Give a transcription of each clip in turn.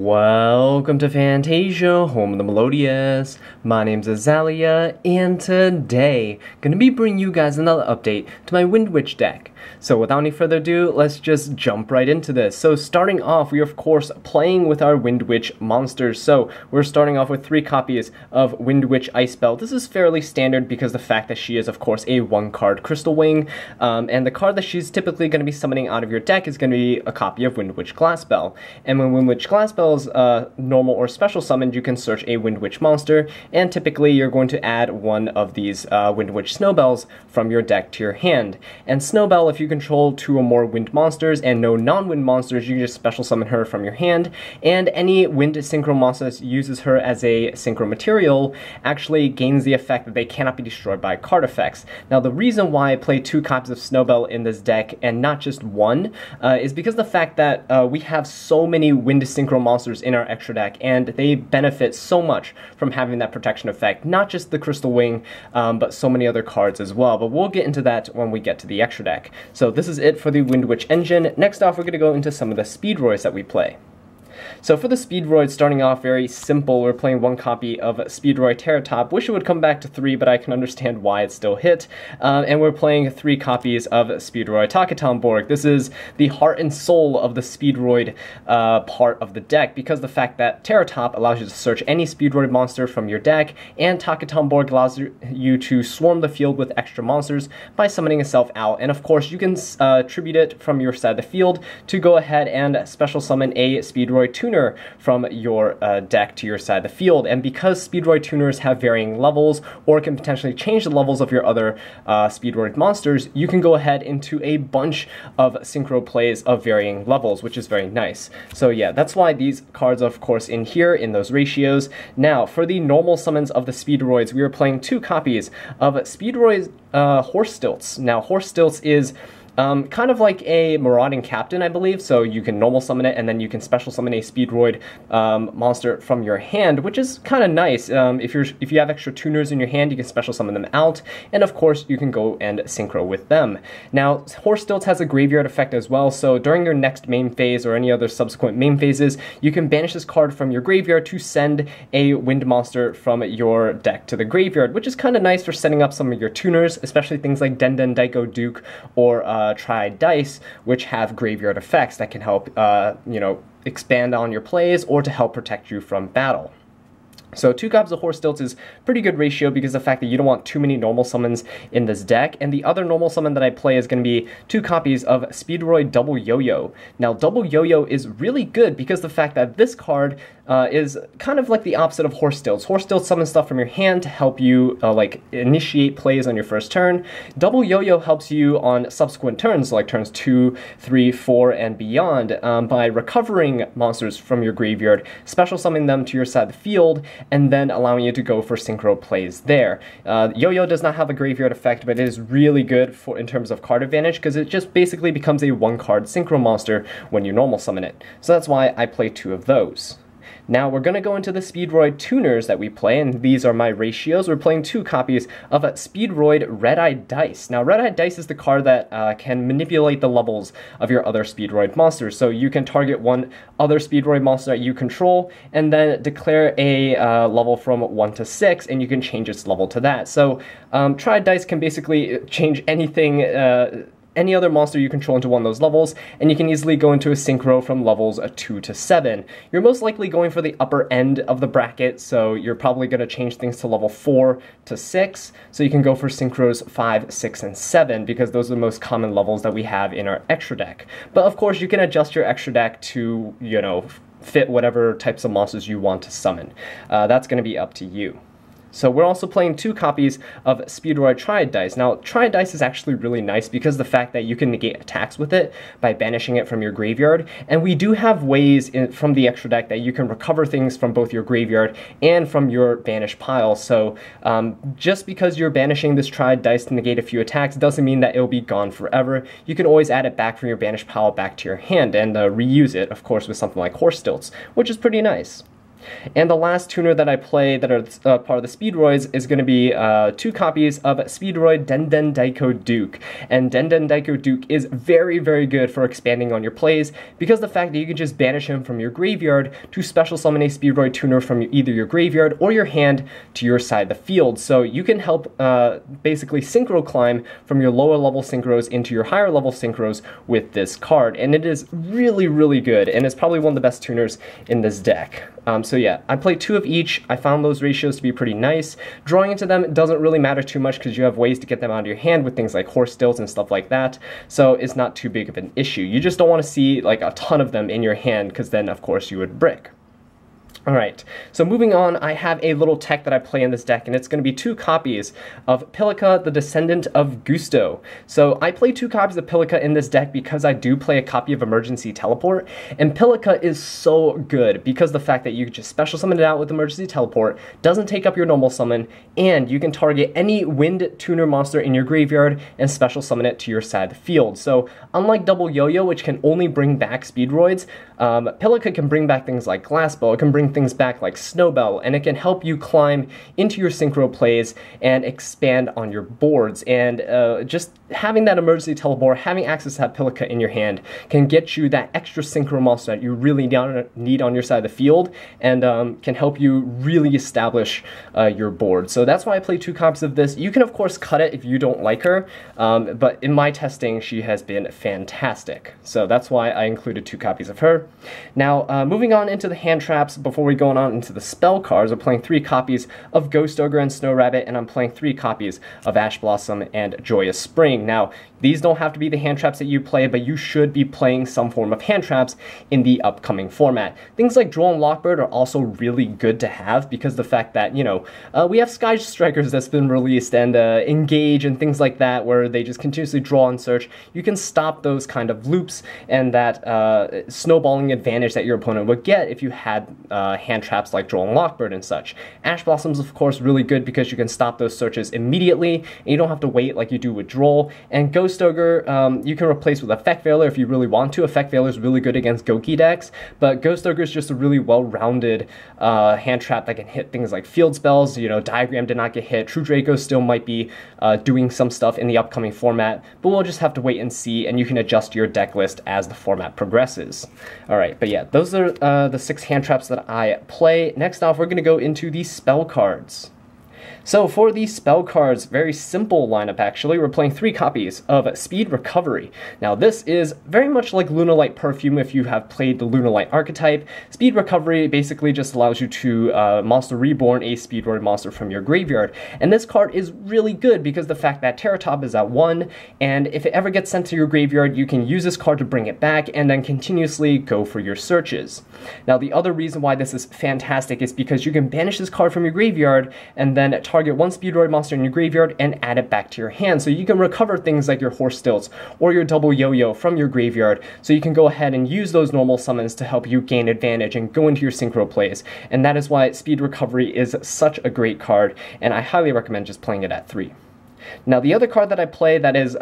Welcome to Fantasia, home of the Melodious. My name's Azallea, and today, gonna be bringing you guys another update to my Windwitch deck. So without any further ado, let's just jump right into this. So starting off, we are of course playing with our Windwitch monsters. So we're starting off with 3 copies of Windwitch Icebell. This is fairly standard because the fact that she is of course a 1-card Crystal Wing, and the card that she's typically going to be summoning out of your deck is going to be a copy of Windwitch Glassbell. And when Windwitch Glassbell is normal or special summoned, you can search a Windwitch monster, and typically you're going to add one of these Windwitch Snowbells from your deck to your hand. And Snowbell, if you control 2 or more wind monsters and no non-wind monsters, you can just special summon her from your hand, and any wind synchro monster that uses her as a synchro material actually gains the effect that they cannot be destroyed by card effects. Now the reason why I play 2 copies of Snowbell in this deck and not just 1 is because the fact that we have so many wind synchro monsters in our extra deck, and they benefit so much from having that protection effect, not just the Crystal Wing, but so many other cards as well. But we'll get into that when we get to the extra deck. So this is it for the Windwitch engine. Next off, we're going to go into some of the Speedroids that we play. So for the Speedroid, starting off very simple, we're playing 1 copy of Speedroid Terratop. Wish it would come back to 3, but I can understand why it still hit. And we're playing 3 copies of Speedroid Takatomborg. This is the heart and soul of the Speedroid part of the deck, because the fact that Terratop allows you to search any Speedroid monster from your deck, and Takatomborg allows you to swarm the field with extra monsters by summoning itself out. And of course, you can tribute it from your side of the field to go ahead and special summon a Speedroid tuner from your deck to your side of the field. And because Speedroid tuners have varying levels, or can potentially change the levels of your other Speedroid monsters, you can go ahead into a bunch of synchro plays of varying levels, which is very nice. So yeah, that's why these cards are of course in here in those ratios. Now for the normal summons of the Speedroids, we are playing 2 copies of Speedroid Horse Stilts. Now Horse Stilts is kind of like a marauding captain, I believe, so you can normal summon it and then you can special summon a Speedroid monster from your hand, which is kind of nice. If you have extra tuners in your hand, you can special summon them out, and of course you can go and synchro with them. Now Horse Stilts has a graveyard effect as well, so during your next main phase or any other subsequent main phases, you can banish this card from your graveyard to send a wind monster from your deck to the graveyard, which is kind of nice for setting up some of your tuners, especially things like Denden Daiko Duke or Triad Dice, which have graveyard effects that can help, expand on your plays or to help protect you from battle. So 2 copies of Horse Stilts is pretty good ratio because of the fact that you don't want too many normal summons in this deck. And the other normal summon that I play is going to be 2 copies of Speedroid Double Yo-Yo. Now Double Yo-Yo is really good because the fact that this card is kind of like the opposite of Horse Stilts. Horse Stilts summon stuff from your hand to help you initiate plays on your first turn. Double Yo-Yo helps you on subsequent turns, like turns 2, 3, 4, and beyond, by recovering monsters from your graveyard, special summoning them to your side of the field, and then allowing you to go for synchro plays there. Yo-Yo does not have a graveyard effect, but it is really good for in terms of card advantage because it just basically becomes a 1-card synchro monster when you normal summon it. So that's why I play 2 of those. Now we're going to go into the Speedroid tuners that we play, and these are my ratios. We're playing 2 copies of Speedroid Red-Eyed Dice. Now Red-Eyed Dice is the card that can manipulate the levels of your other Speedroid monsters. So you can target one other Speedroid monster that you control, and then declare a level from 1 to 6, and you can change its level to that. So Triad Dice can basically change anything, any other monster you control into one of those levels, and you can easily go into a synchro from levels 2 to 7. You're most likely going for the upper end of the bracket, so you're probably going to change things to level 4 to 6, so you can go for synchros 5, 6, and 7, because those are the most common levels that we have in our extra deck. But of course, you can adjust your extra deck to, fit whatever types of monsters you want to summon. That's going to be up to you. So we're also playing 2 copies of Speedroid Triad Dice. Now, Triad Dice is actually really nice because of the fact that you can negate attacks with it by banishing it from your graveyard, and we do have ways from the extra deck that you can recover things from both your graveyard and from your banished pile. So just because you're banishing this Triad Dice to negate a few attacks doesn't mean that it'll be gone forever. You can always add it back from your banished pile back to your hand and reuse it, of course, with something like Horse Stilts, which is pretty nice. And the last tuner that I play that are part of the Speedroids is going to be 2 copies of Speedroid Den Daiko Duke. And Den Daiko Duke is very, very good for expanding on your plays because the fact that you can just banish him from your graveyard to special summon a Speedroid tuner from either your graveyard or your hand to your side of the field. So you can help basically synchro climb from your lower level synchros into your higher level synchros with this card. And it is really, really good, and it's probably one of the best tuners in this deck. So yeah, I played 2 of each. I found those ratios to be pretty nice. Drawing into them doesn't really matter too much because you have ways to get them out of your hand with things like horse stilts and stuff like that. So it's not too big of an issue. You just don't want to see like a ton of them in your hand because then of course you would brick. Alright, so moving on, I have a little tech that I play in this deck, and it's going to be 2 copies of Pilica, the Descendant of Gusto. So I play 2 copies of Pilica in this deck because I do play a copy of Emergency Teleport, and Pilica is so good because the fact that you just special summon it out with Emergency Teleport, doesn't take up your normal summon, and you can target any wind tuner monster in your graveyard and special summon it to your side of the field. So unlike Double Yo-Yo, which can only bring back Speedroids, Pilica can bring back things like Glass Bow, it can bring things back like Snowbell, and it can help you climb into your synchro plays and expand on your boards. And just having that emergency teleport, having access to that Pilica in your hand can get you that extra synchro monster that you really need on your side of the field, and can help you really establish your board. So that's why I play 2 copies of this. You can of course cut it if you don't like her, but in my testing she has been fantastic. So that's why I included 2 copies of her. Now moving on into the hand traps, before we go on into the spell cards, I'm playing 3 copies of Ghost Ogre and Snow Rabbit, and I'm playing 3 copies of Ash Blossom and Joyous Spring. Now, these don't have to be the hand traps that you play, but you should be playing some form of hand traps in the upcoming format. Things like Droll and Lockbird are also really good to have because the fact that, you know, we have Sky Strikers that's been released, and Engage and things like that where they just continuously draw and search. You can stop those kind of loops and that snowballing advantage that your opponent would get if you had hand traps like Droll and Lockbird and such. Ash Blossom's of course really good because you can stop those searches immediately and you don't have to wait like you do with Droll. And Ghost Ogre you can replace with Effect Veiler if you really want to. Effect Veiler is really good against Goki decks, but Ghost Ogre is just a really well-rounded hand trap that can hit things like field spells. You know, Diagram did not get hit. True Draco still might be doing some stuff in the upcoming format, but we'll just have to wait and see, and you can adjust your deck list as the format progresses. Alright, but yeah, those are the 6 hand traps that I play. Next off, we're going to go into the spell cards. So for the spell cards, very simple lineup actually. We're playing 3 copies of Speed Recovery. Now this is very much like Lunalight Perfume if you have played the Lunalight archetype. Speed Recovery basically just allows you to Monster Reborn a Speedroid monster from your graveyard. And this card is really good because the fact that Terratop is at 1, and if it ever gets sent to your graveyard, you can use this card to bring it back and then continuously go for your searches. Now the other reason why this is fantastic is because you can banish this card from your graveyard and then target 1 Speedroid monster in your graveyard and add it back to your hand. So you can recover things like your Horse Stilts or your Double Yo-Yo from your graveyard, so you can go ahead and use those normal summons to help you gain advantage and go into your synchro plays. And that is why Speed Recovery is such a great card, and I highly recommend just playing it at 3. Now the other card that I play that is,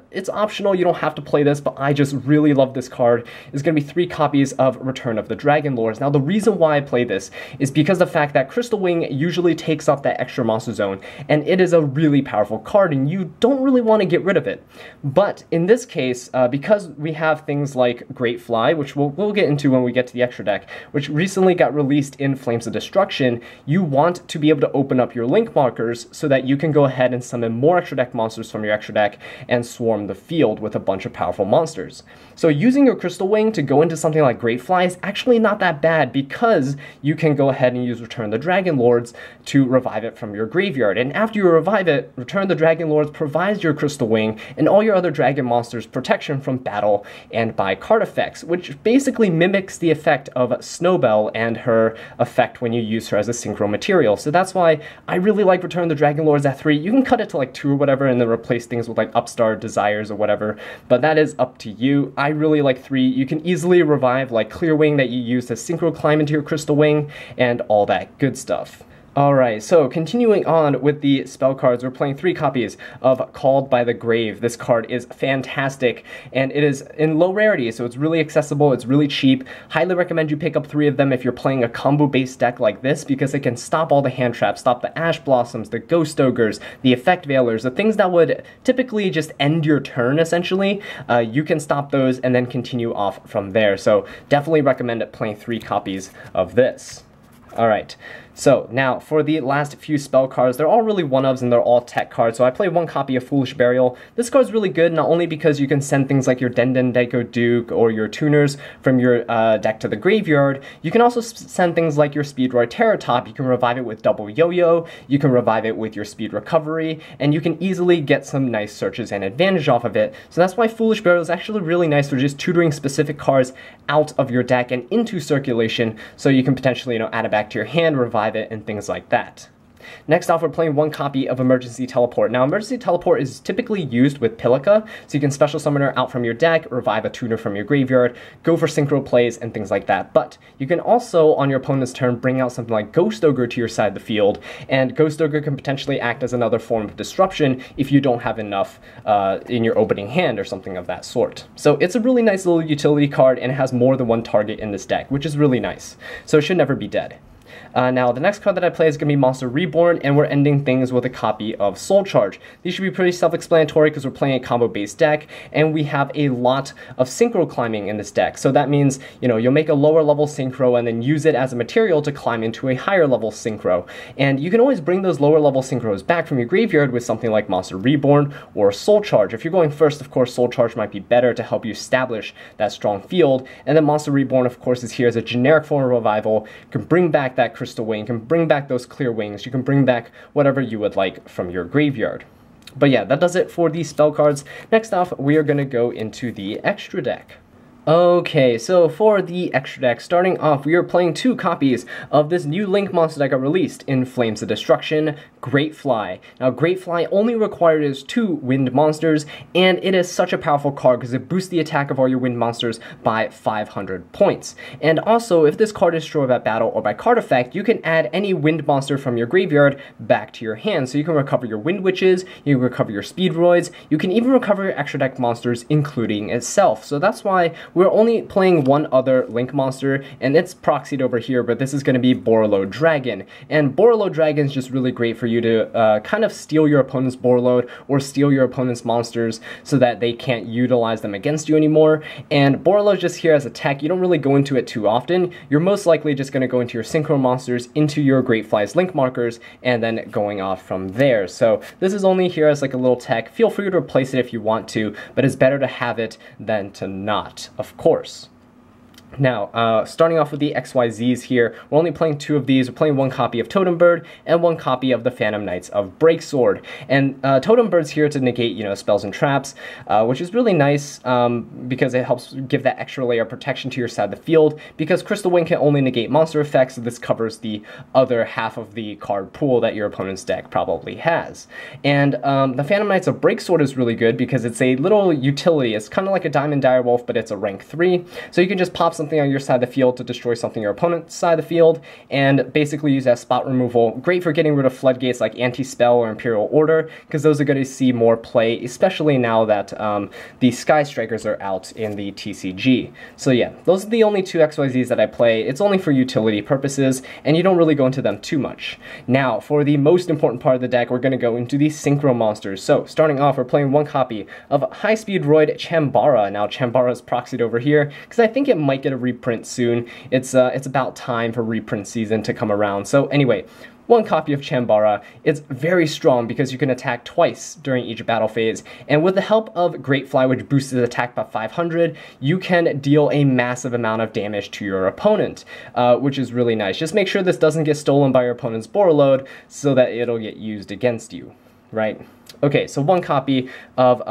it's optional, you don't have to play this, but I just really love this card, is going to be 3 copies of Return of the Dragon Lords. Now the reason why I play this is because the fact that Crystal Wing usually takes up that extra monster zone, and it is a really powerful card, and you don't really want to get rid of it. But in this case, because we have things like Great Fly, which we'll get into when we get to the extra deck, which recently got released in Flames of Destruction, you want to be able to open up your link markers so that you can go ahead and summon more extra deck monsters from your extra deck and swarm the field with a bunch of powerful monsters. So using your Crystal Wing to go into something like Great Fly is actually not that bad because you can go ahead and use Return the Dragon Lords to revive it from your graveyard. And after you revive it, Return the Dragon Lords provides your Crystal Wing and all your other dragon monsters protection from battle and by card effects, which basically mimics the effect of Snowbell and her effect when you use her as a synchro material. So that's why I really like Return the Dragon Lords at 3. You can cut it to like 2 or whatever and then replace things with like Upstart, Desires, or whatever, but that is up to you. I really like 3. You can easily revive like Clear Wing that you use to synchro climb into your Crystal Wing and all that good stuff. Alright, so continuing on with the spell cards, we're playing 3 copies of Called by the Grave. This card is fantastic, and it is in low rarity, so it's really accessible, it's really cheap. Highly recommend you pick up 3 of them if you're playing a combo-based deck like this, because it can stop all the hand traps, stop the Ash Blossoms, the Ghost Ogres, the Effect Veilers, the things that would typically just end your turn, essentially. You can stop those and then continue off from there, so definitely recommend playing 3 copies of this. Alright, so now for the last few spell cards, they're all really one-ofs and they're all tech cards, so I play 1 copy of Foolish Burial. This card's really good, not only because you can send things like your Denden Daiko Duke or your tuners from your deck to the graveyard, you can also send things like your Speedroid Terratop, you can revive it with double Yo-Yo, you can revive it with your Speed Recovery, and you can easily get some nice searches and advantage off of it. So that's why Foolish Burial is actually really nice for just tutoring specific cards out of your deck and into circulation, so you can potentially, add it back to your hand, revive it, and things like that. Next off, we're playing 1 copy of Emergency Teleport. Now, Emergency Teleport is typically used with Pilica, so you can special summon her out from your deck, revive a tuner from your graveyard, go for synchro plays, and things like that. But you can also, on your opponent's turn, bring out something like Ghost Ogre to your side of the field, and Ghost Ogre can potentially act as another form of disruption if you don't have enough in your opening hand or something of that sort. So it's a really nice little utility card, and it has more than 1 target in this deck, which is really nice. So it should never be dead. Now, the next card that I play is going to be Monster Reborn, and we're ending things with a copy of Soul Charge. These should be pretty self-explanatory because we're playing a combo-based deck, and we have a lot of synchro climbing in this deck. So that means, you'll make a lower level synchro and then use it as a material to climb into a higher level synchro. And you can always bring those lower level synchros back from your graveyard with something like Monster Reborn or Soul Charge. If you're going first, of course, Soul Charge might be better to help you establish that strong field. And then Monster Reborn, of course, is here as a generic form of revival. You can bring back that Crystal Wing, you can bring back those Clear Wings, you can bring back whatever you would like from your graveyard. But yeah, that does it for these spell cards. Next off, we are going to go into the extra deck. Okay, so for the extra deck, starting off, we are playing 2 copies of this new Link monster that got released in Flames of Destruction, Great Fly. Now, Great Fly only requires 2 wind monsters, and it is such a powerful card because it boosts the attack of all your wind monsters by 500 points. And also, if this card is destroyed by battle or by card effect, you can add any wind monster from your graveyard back to your hand. So you can recover your Windwitches, you can recover your Speedroids, you can even recover your extra deck monsters, including itself. So that's why we're only playing 1 other Link monster, and it's proxied over here, but this is going to be Borreload Dragon. And Borreload Dragon is just really great for you to kind of steal your opponent's Borreload or steal your opponent's monsters so that they can't utilize them against you anymore. And Borreload just here as a tech, you don't really go into it too often. You're most likely just going to go into your Synchro monsters, into your Great Fly's Link markers, and then going off from there. So this is only here as like a little tech. Feel free to replace it if you want to, but it's better to have it than to not, of course. Now, starting off with the XYZs here, we're only playing 2 of these. We're playing 1 copy of Totem Bird and 1 copy of the Phantom Knights of Breaksword. And Totem Bird's here to negate, spells and traps, which is really nice because it helps give that extra layer of protection to your side of the field, because Crystal Wing can only negate monster effects, so this covers the other half of the card pool that your opponent's deck probably has. And the Phantom Knights of Breaksword is really good because it's a little utility. It's kind of like a Diamond Direwolf, but it's a rank 3, so you can just pop something on your side of the field to destroy something on your opponent's side of the field, and basically use that spot removal. Great for getting rid of floodgates like Anti-Spell or Imperial Order, because those are going to see more play, especially now that the Sky Strikers are out in the TCG. So yeah, those are the only 2 XYZs that I play. It's only for utility purposes, and you don't really go into them too much. Now, for the most important part of the deck, we're going to go into the Synchro monsters. So, starting off, we're playing 1 copy of High Speedroid Chambara. Now, Chambara is proxied over here, because I think it might get a reprint soon. It's about time for reprint season to come around. So anyway, 1 copy of Chambara. It's very strong because you can attack twice during each battle phase, and with the help of Great Fly, which boosts his attack by 500, you can deal a massive amount of damage to your opponent, which is really nice. Just make sure this doesn't get stolen by your opponent's Borreload so that it'll get used against you, right? Okay, so 1 copy of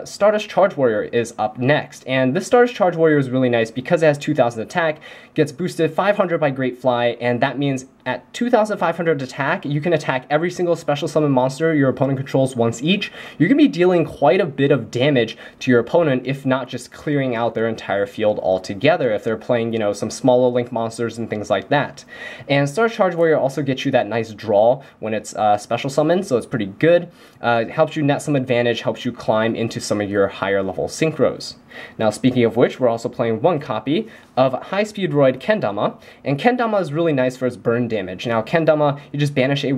Stardust Charge Warrior is up next, and this Stardust Charge Warrior is really nice because it has 2000 attack, gets boosted 500 by Great Fly, and that means at 2,500 attack, you can attack every single special summon monster your opponent controls once each. You're going to be dealing quite a bit of damage to your opponent, if not just clearing out their entire field altogether, if they're playing, you know, some smaller link monsters and things like that. And Star Charge Warrior also gets you that nice draw when it's special summon, so it's pretty good. It helps you net some advantage, helps you climb into some of your higher level synchros. Now, speaking of which, we're also playing one copy of High Speedroid Kendama, and Kendama is really nice for its burn damage. Now, Kendama, you just banish a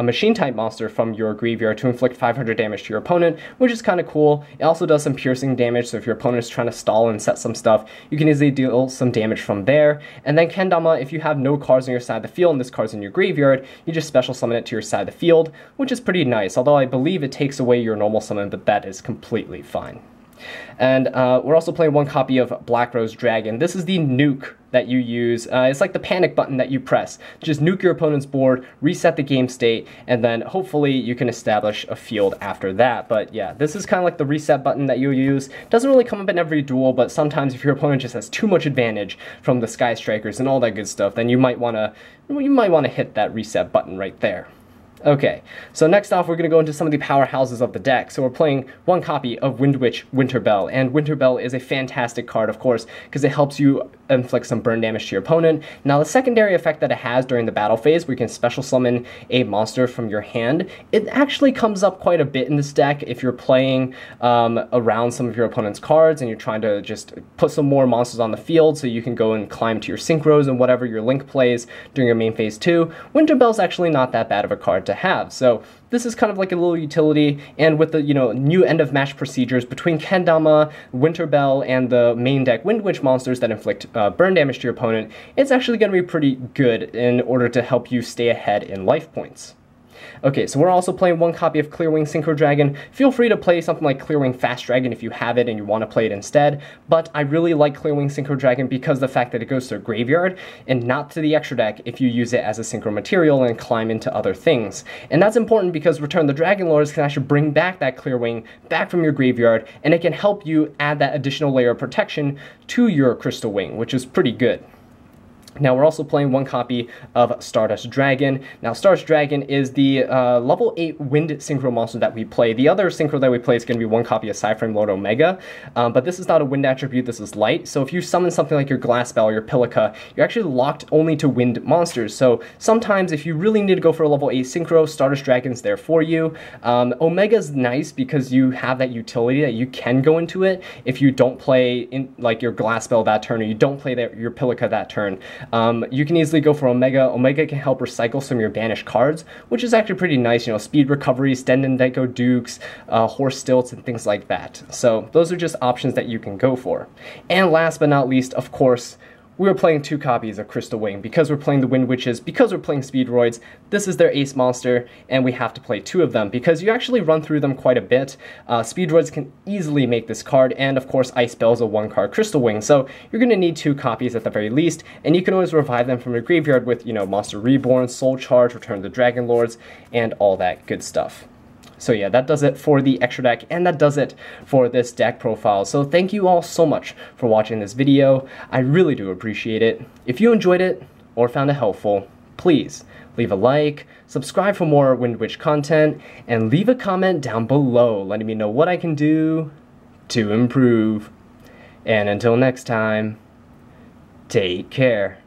machine-type monster from your graveyard to inflict 500 damage to your opponent, which is kind of cool. It also does some piercing damage, so if your opponent is trying to stall and set some stuff, you can easily deal some damage from there. And then Kendama, if you have no cards on your side of the field and this card's in your graveyard, you just special summon it to your side of the field, which is pretty nice, although I believe it takes away your normal summon, but that is completely fine. And we're also playing one copy of Black Rose Dragon. This is the nuke that you use. It's like the panic button that you press. Just nuke your opponent's board, reset the game state, and then hopefully you can establish a field after that. But yeah, this is kind of like the reset button that you use. Doesn't really come up in every duel, but sometimes if your opponent just has too much advantage from the Sky Strikers and all that good stuff, then you might want to hit that reset button right there. Okay, so next off we're going to go into some of the powerhouses of the deck. So we're playing one copy of Windwitch Winterbell, and Winterbell is a fantastic card, of course, because it helps you inflict some burn damage to your opponent. Now, the secondary effect that it has during the battle phase, where you can special summon a monster from your hand, it actually comes up quite a bit in this deck if you're playing around some of your opponent's cards and you're trying to just put some more monsters on the field so you can go and climb to your synchros and whatever your link plays during your main phase 2. Winterbell's actually not that bad of a card to have. So this is kind of like a little utility, and with the new end of match procedures between Kendama, Winterbell, and the main deck Windwitch monsters that inflict burn damage to your opponent, it's actually going to be pretty good in order to help you stay ahead in life points. Okay, so we're also playing one copy of Clearwing Synchro Dragon. Feel free to play something like Clearwing Fast Dragon if you have it and you want to play it instead, but I really like Clearwing Synchro Dragon because of the fact that it goes to a graveyard and not to the extra deck if you use it as a synchro material and climb into other things. And that's important because Return the Dragon Lords can actually bring back that Clearwing back from your graveyard, and it can help you add that additional layer of protection to your Crystal Wing, which is pretty good. Now, we're also playing one copy of Stardust Dragon. Now, Stardust Dragon is the level 8 wind synchro monster that we play. The other synchro that we play is going to be one copy of Psyframe Lord Omega, but this is not a wind attribute, this is light. So if you summon something like your Glass Bell or your Pilica, you're actually locked only to wind monsters. So sometimes if you really need to go for a level 8 synchro, Stardust Dragon's there for you. Omega's nice because you have that utility that you can go into it if you don't play in like your Glass Bell that turn, or you don't play your Pilica that turn. You can easily go for Omega. Omega can help recycle some of your banished cards, which is actually pretty nice. Speed Recovery, Stendendeko Dukes, Horse Stilts, and things like that. So those are just options that you can go for. And last but not least, of course, we were playing two copies of Crystal Wing. Because we're playing the Wind Witches, because we're playing Speedroids, this is their ace monster, and we have to play two of them, because you actually run through them quite a bit. Speedroids can easily make this card, and of course Ice Bell is a one-card Crystal Wing, so you're going to need two copies at the very least, and you can always revive them from your graveyard with, Monster Reborn, Soul Charge, Return the Dragon Lords, and all that good stuff. So yeah, that does it for the extra deck, and that does it for this deck profile. So thank you all so much for watching this video. I really do appreciate it. If you enjoyed it or found it helpful, please leave a like, subscribe for more Windwitch content, and leave a comment down below letting me know what I can do to improve. And until next time, take care.